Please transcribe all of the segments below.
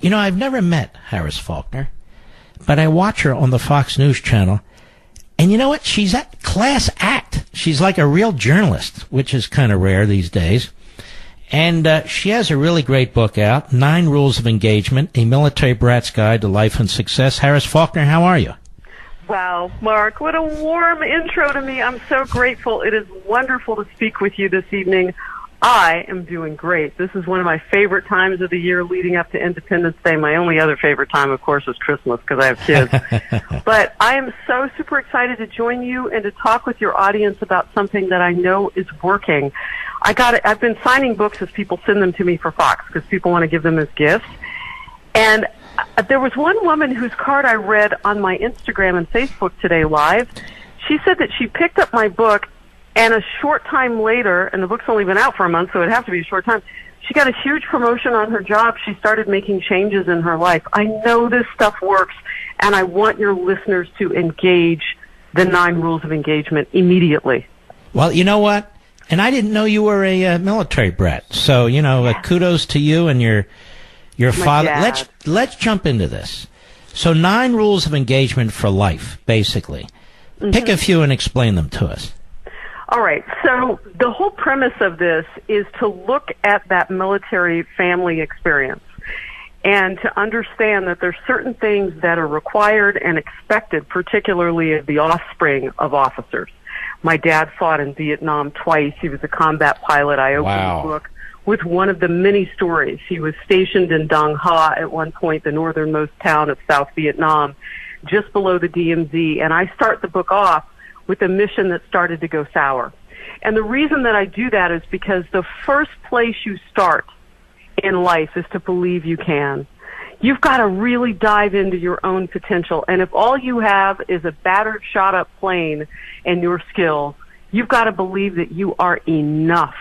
You know, I've never met Harris Faulkner, but I watch her on the Fox News channel, and you know what? She's a class act. She's like a real journalist, which is kind of rare these days. And she has a really great book out, 9 Rules of Engagement, A Military Brat's Guide to Life and Success. Harris Faulkner, how are you? Wow, Mark, what a warm intro to me. I'm so grateful. It is wonderful to speak with you this evening. I am doing great. This is one of my favorite times of the year leading up to Independence Day. My only other favorite time, of course, is Christmas because I have kids. But I am so super excited to join you and to talk with your audience about something that I know is working. I've been signing books as people send them to me for Fox because people want to give them as gifts. And there was one woman whose card I read on my Instagram and Facebook today live. She said that she picked up my book, and a short time later, and the book's only been out for a month, so it'd have to be a short time, she got a huge promotion on her job. She started making changes in her life. I know this stuff works, and I want your listeners to engage the 9 Rules of Engagement immediately. Well, you know what? And I didn't know you were a military brat. So, you know, kudos to you and your father. Dad. Let's jump into this. So 9 rules of engagement for life, basically. Mm-hmm. Pick a few and explain them to us. All right. So the whole premise of this is to look at that military family experience and to understand that there's certain things that are required and expected, particularly of the offspring of officers. My dad fought in Vietnam twice. He was a combat pilot. I opened the book with one of the many stories. He was stationed in Dong Ha at one point, the northernmost town of South Vietnam, just below the DMZ. And I start the book off with a mission that started to go sour. And the reason that I do that is because the first place you start in life is to believe you can. You've got to really dive into your own potential. And if all you have is a battered, shot-up plane and your skills, you've got to believe that you are enough.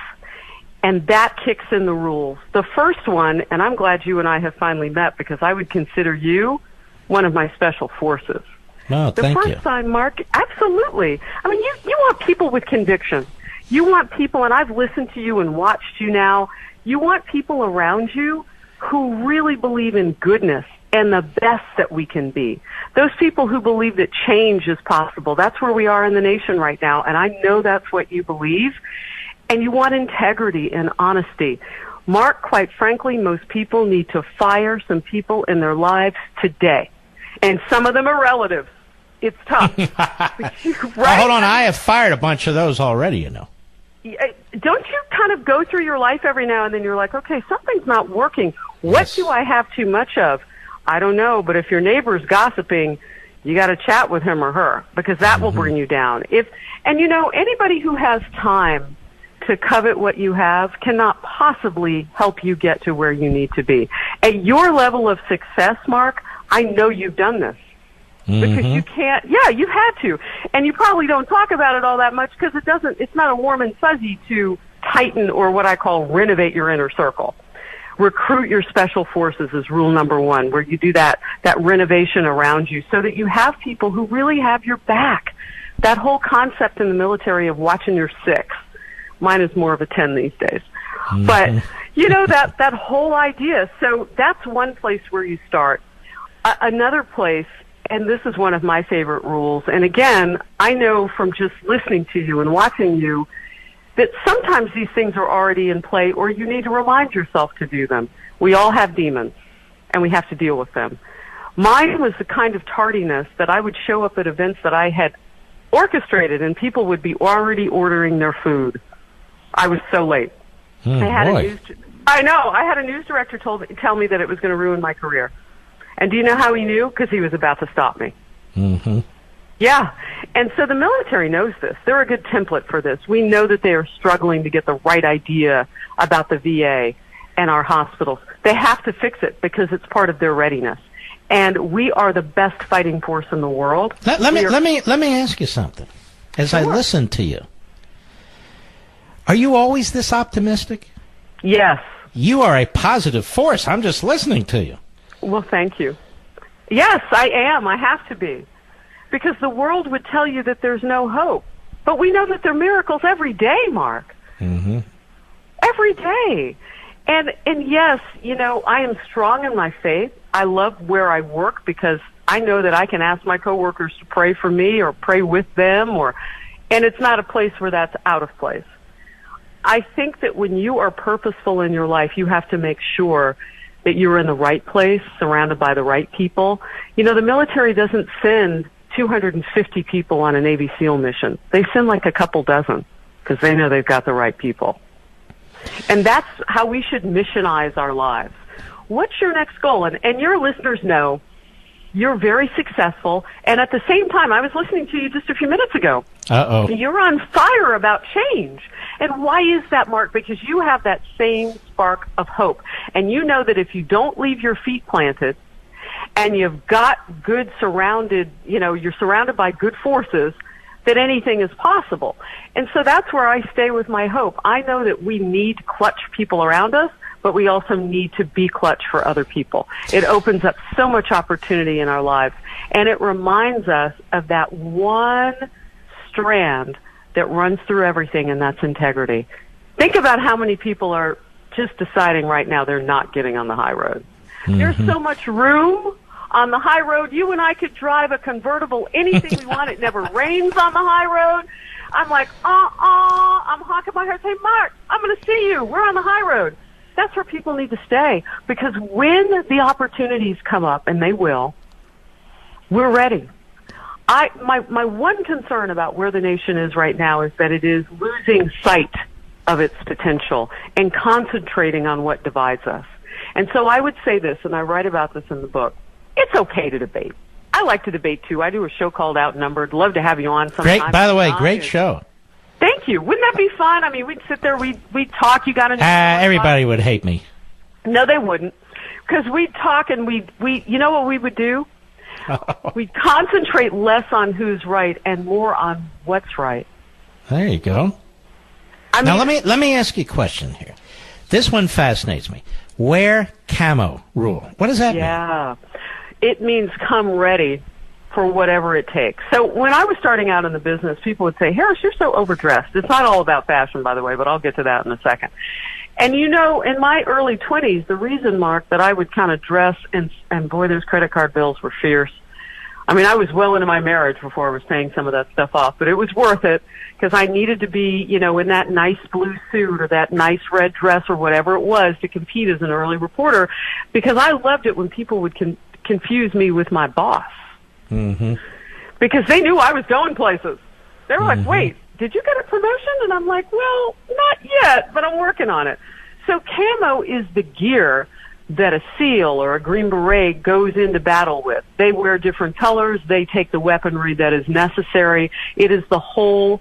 And that kicks in the rules. The first one, and I'm glad you and I have finally met because I would consider you one of my special forces. No, thank you. The first time, Mark, absolutely. I mean, you want people with conviction. You want people, and I've listened to you and watched you now, you want people around you who really believe in goodness and the best that we can be. Those people who believe that change is possible. That's where we are in the nation right now, and I know that's what you believe. And you want integrity and honesty. Mark, quite frankly, most people need to fire some people in their lives today. And some of them are relatives. It's tough. Right? Well, hold on, I have fired a bunch of those already, you know. Don't you kind of go through your life every now and then you're like, okay, something's not working. What do I have too much of? I don't know, but if your neighbor's gossiping, you got to chat with him or her because that will bring you down. And you know, anybody who has time to covet what you have cannot possibly help you get to where you need to be. At your level of success, Mark, I know you've done this. Because you can't, you've had to. And you probably don't talk about it all that much because it's not a warm and fuzzy to tighten or what I call renovate your inner circle. Recruit your special forces is rule number 1, where you do that renovation around you so that you have people who really have your back. That whole concept in the military of watching your 6. Mine is more of a 10 these days. But, you know, that whole idea. So that's one place where you start. Another place, and this is one of my favorite rules, and again, I know from just listening to you and watching you that sometimes these things are already in play or you need to remind yourself to do them. We all have demons, and we have to deal with them. Mine was the kind of tardiness that I would show up at events that I had orchestrated, and people would be already ordering their food. I was so late. I had a news director tell me that it was going to ruin my career. And do you know how he knew? Because he was about to stop me. Yeah. And so the military knows this. They're a good template for this. We know that they are struggling to get the right idea about the VA and our hospitals. They have to fix it because it's part of their readiness. And we are the best fighting force in the world. Let me ask you something. As I listen to you, are you always this optimistic? Yes. You are a positive force. I'm just listening to you. Well, thank you. Yes, I am. I have to be. Because the world would tell you that there's no hope. But we know that there are miracles every day, Mark. Every day. And yes, I am strong in my faith. I love where I work because I know that I can ask my coworkers to pray for me or pray with them, and it's not a place where that's out of place. I think that when you are purposeful in your life, you have to make sure that you're in the right place, surrounded by the right people. The military doesn't send 250 people on a Navy SEAL mission. They send like a couple dozen because they know they've got the right people. And that's how we should missionize our lives. What's your next goal? And your listeners know you're very successful. And at the same time, I was listening to you just a few minutes ago. Uh-oh. You're on fire about change. And why is that, Mark? Because you have that same spark of hope. And you know that if you don't leave your feet planted and you've got good surrounded, you're surrounded by good forces, that anything is possible. And so that's where I stay with my hope. I know that we need clutch people around us, but we also need to be clutch for other people. It opens up so much opportunity in our lives, and it reminds us of that one strand that runs through everything, and that's integrity. Think about how many people are just deciding right now they're not getting on the high road. Mm-hmm. There's so much room on the high road. You and I could drive a convertible, anything we want. It never rains on the high road. I'm like, I'm honking my head saying, Mark, I'm going to see you. We're on the high road. That's where people need to stay, because when the opportunities come up, and they will, we're ready. My one concern about where the nation is right now is that it is losing sight of its potential and concentrating on what divides us. And so I would say this, and I write about this in the book, it's okay to debate. I like to debate, too. I do a show called Outnumbered. Love to have you on sometime. Great, by the way, great show. Thank you. Wouldn't that be fun? I mean, we'd sit there, we'd talk. You got to everybody would hate me. No, they wouldn't. Because we'd talk and we you know what we would do? We'd concentrate less on who's right and more on what's right. There you go. Now, let me ask you a question here. This one fascinates me. Wear camo rule. What does that mean? Yeah. It means come ready for whatever it takes. So when I was starting out in the business, people would say, Harris, you're so overdressed. It's not all about fashion, by the way, but I'll get to that in a second. And in my early 20s, the reason, Mark, that I would kind of dress, and boy, those credit card bills were fierce. I mean, I was well into my marriage before I was paying some of that stuff off, but it was worth it because I needed to be, in that nice blue suit or that nice red dress or whatever it was to compete as an early reporter, because I loved it when people would confuse me with my boss. Mm-hmm. Because they knew I was going places. They were like, wait, did you get a promotion? And I'm like, well, not yet, but I'm working on it. So camo is the gear that a SEAL or a Green Beret goes into battle with. They wear different colors. They take the weaponry that is necessary. It is the whole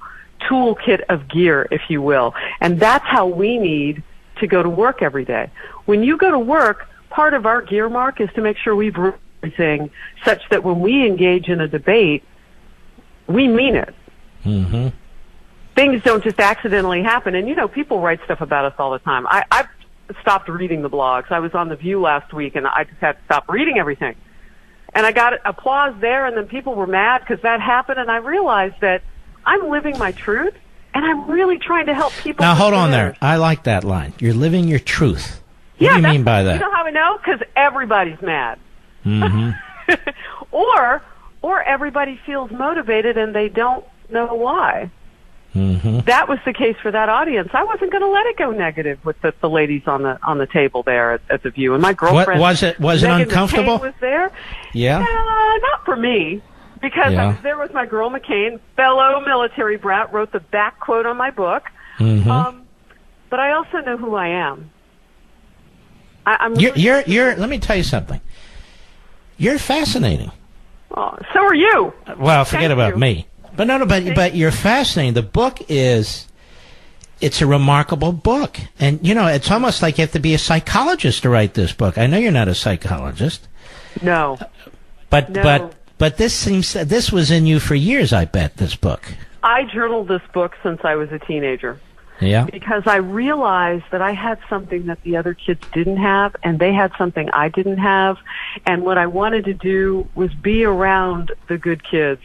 toolkit of gear, if you will. And that's how we need to go to work every day. When you go to work, part of our gear, Mark, is to make sure we've read everything such that when we engage in a debate, we mean it. Mm-hmm. Things don't just accidentally happen. And, people write stuff about us all the time. I've stopped reading the blogs. I was on The View last week, and I just had to stop reading everything. And I got applause there, and then people were mad because that happened, and I realized that I'm living my truth, and I'm really trying to help people. Now, hold on there. I like that line. You're living your truth. What do you mean by that? You know how I know? Because everybody's mad. Mm-hmm. or everybody feels motivated, and they don't know why. Mm-hmm. That was the case for that audience. I wasn't going to let it go negative with the ladies on the table there at the View. And my girlfriend was it uncomfortable? Was there? Yeah. Not for me, because I was there with my girl McCain, fellow military brat, wrote the back quote on my book. Mm-hmm. But I also know who I am. You're. Let me tell you something. You're fascinating. Oh, so are you. Well, forget about me. But you're fascinating. The book it's a remarkable book. And, it's almost like you have to be a psychologist to write this book. I know you're not a psychologist. No. But this was in you for years, I bet, this book. I journaled this book since I was a teenager. Yeah. Because I realized that I had something that the other kids didn't have, and they had something I didn't have. And what I wanted to do was be around the good kids.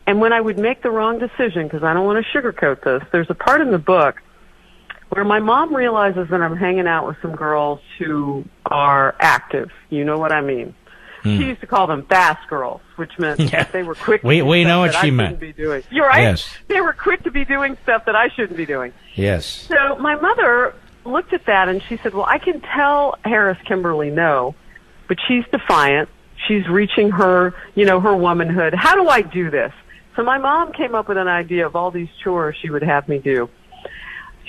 And when I would make the wrong decision, because I don't want to sugarcoat this, there's a part in the book where my mom realizes that I'm hanging out with some girls who are active. You know what I mean? She used to call them fast girls, which meant that they were quick to do we know what stuff that she I meant. shouldn't be doing. You're right. Yes. They were quick to be doing stuff that I shouldn't be doing. Yes. So my mother looked at that and she said, well, I can tell Harris Kimberly no, but she's defiant. She's reaching her, her womanhood. How do I do this? So my mom came up with an idea of all these chores she would have me do.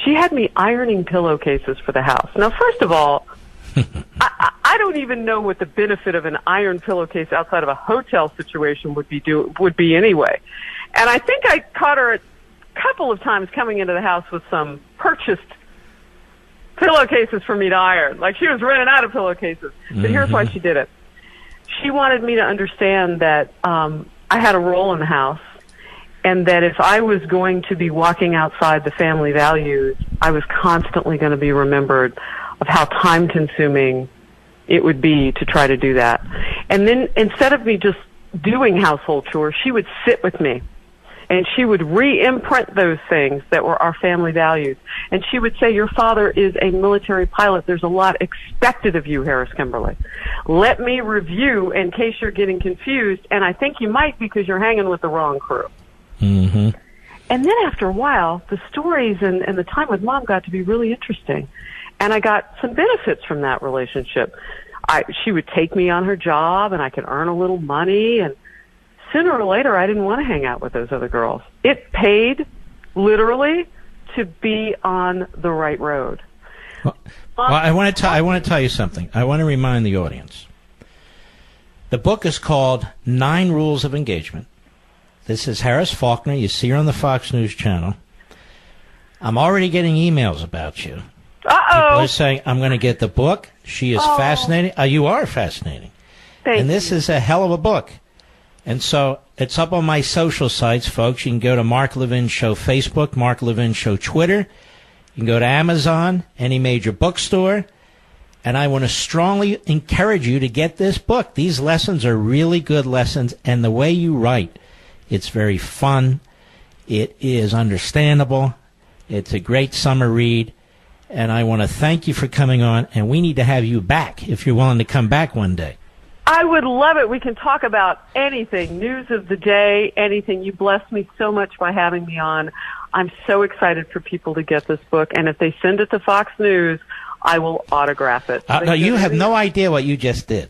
She had me ironing pillowcases for the house. Now, first of all, I don't even know what the benefit of an iron pillowcase outside of a hotel situation would be anyway. And I think I caught her a couple of times coming into the house with some purchased pillowcases for me to iron. Like she was running out of pillowcases. But here's why she did it. She wanted me to understand that I had a role in the house, and that if I was going to be walking outside the family values, I was constantly going to be remembered of how time-consuming it would be to try to do that. And then instead of me just doing household chores, she would sit with me, and she would re-imprint those things that were our family values. And she would say, your father is a military pilot. There's a lot expected of you, Harris Kimberly. Let me review in case you're getting confused, and I think you might because you're hanging with the wrong crew. Mm-hmm. And then after a while, the stories and the time with Mom got to be really interesting. And I got some benefits from that relationship. She would take me on her job, and I could earn a little money, and sooner or later, I didn't want to hang out with those other girls. It paid, literally, to be on the right road. Well, I want to tell you something. I want to remind the audience. The book is called 9 Rules of Engagement. This is Harris Faulkner. You see her on the Fox News channel. I'm already getting emails about you. People are saying, I'm going to get the book. She is fascinating. You are fascinating. Thank and this you. is a hell of a book. And so it's up on my social sites, folks. You can go to Mark Levin Show Facebook, Mark Levin Show Twitter. You can go to Amazon, any major bookstore. And I want to strongly encourage you to get this book. These lessons are really good lessons. And the way you write, it's very fun. It is understandable. It's a great summer read. And I want to thank you for coming on. And we need to have you back if you're willing to come back one day. I would love it. We can talk about anything, news of the day, anything. You blessed me so much by having me on. I'm so excited for people to get this book. And if they send it to Fox News, I will autograph it. No, you have no idea what you just did.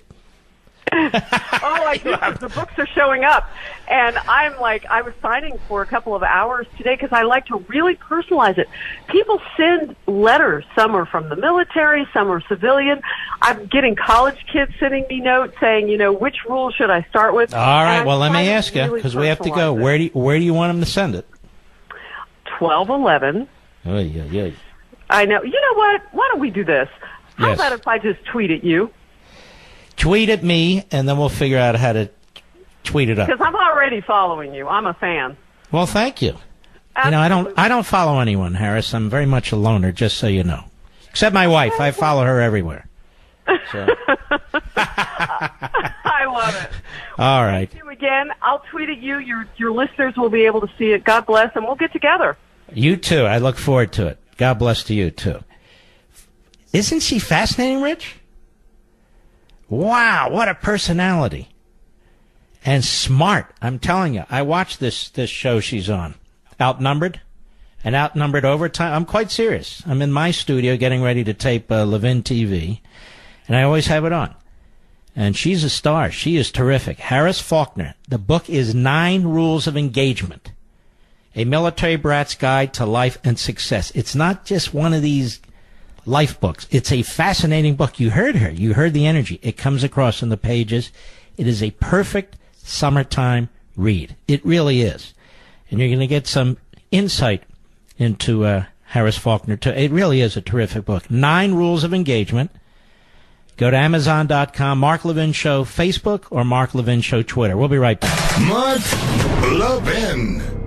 I do. The books are showing up. And I'm like, I was signing for a couple of hours today because I like to really personalize it. People send letters. Some are from the military, some are civilian. I'm getting college kids sending me notes saying, which rule should I start with? All right. Well, let me ask you, because we have to go. Where do you want them to send it? 1211. Oh, yeah. I know. You know what? Why don't we do this? How about if I just tweet at you? Tweet at me, and then we'll figure out how to tweet it up. Because I'm already following you. I'm a fan. Well, thank you. Absolutely. I don't follow anyone, Harris. I'm very much a loner, just so you know. Except my wife. I follow her everywhere. So. I love it. All right. Thank you again. I'll tweet at you. Your listeners will be able to see it. God bless, and we'll get together. You too. I look forward to it. God bless to you, too. Isn't she fascinating, Rich? Wow, what a personality. And smart. I'm telling you, I watched this show she's on. Outnumbered Overtime. I'm quite serious. I'm in my studio getting ready to tape LEVIN TV, and I always have it on. And she's a star. She is terrific. Harris Faulkner. The book is 9 Rules of Engagement, a military brat's guide to life and success. It's not just one of these life books. It's a fascinating book. You heard her. You heard the energy. It comes across in the pages. It is a perfect summertime read. It really is. And you're going to get some insight into Harris Faulkner, too. It really is a terrific book. 9 Rules of Engagement. Go to Amazon.com, Mark Levin Show Facebook, or Mark Levin Show Twitter. We'll be right back. Mark Levin.